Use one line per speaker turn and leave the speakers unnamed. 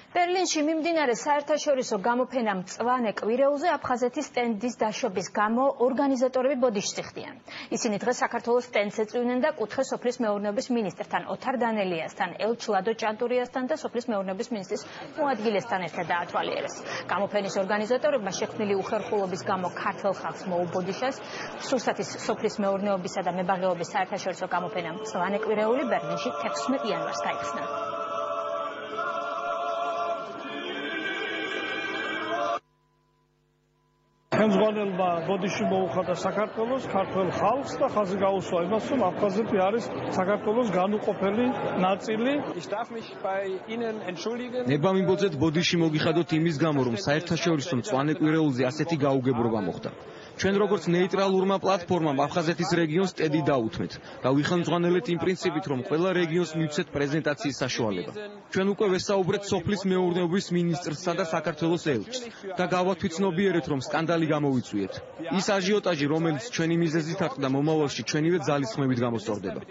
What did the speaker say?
ბერლინში მიმდინარე საერთაშორისო გამოფენა მწვანე კვირეულზე აფხაზეთის სტენდის დაშობის გამო ორგანიზატორები ბოდიშს იხდიან. ისინი დღეს საქართველოს სტენდს ეწვივნენ და კუთხე სოფლის მეურნეობის მინისტრთან ოთარ დანელიასთან, ელჩ ლადო ჭანტურიასთან და სოფლის მეურნეობის მინისტრის მოადგილესთან ერთად დაათვალიერეს. გამოფენის ორგანიზატორებმა შექმნილი უხერხულობის გამო ქართულ ხალხს მოუბოდიშეს. სურსათის სოფლის მეურნეობისა და მებაღეობის საერთაშორისო გამოფენა მწვანე კვირეული ბერლინში 16 იანვარს გაიხსნა.
ხელმძღვანელმა ბოდიში მოუხადა საქართველოს, ქართულ ხალხს და ხაზი გაუსვა იმას, რომ აფხაზეთი არის საქართველოს განუყოფელი ნაწილი.
ნება მიმბოძეთ ბოდიში მოგიხადოთ იმის გამო, რომ საერთაშორისო მწვანე კვირეულზე ასეთი გაუგებრობა მოხდა. ჩვენ როგორც ნეიტრალურმა პლატფორმამ აფხაზეთის რეგიონს ტედი დაუთმეთ და ვიხელმძღვანელეთ იმ პრინციპით, რომ ყველა რეგიონს მივცეთ პრეზენტაციის საშუალება. ჩვენ უკვე ვესაუბრეთ სოფლის მეურნეობის მინისტრსა და საქართველოს ელჩს და გავათვითცნობიერეთ, რომ სკანდალი გამოვიწვიეთ. ის აჟიოტაჟი, რომელიც ჩვენი მიზეზით ატყდა, მომავალში ჩვენივე ძალისხმევით გამოსწორდება.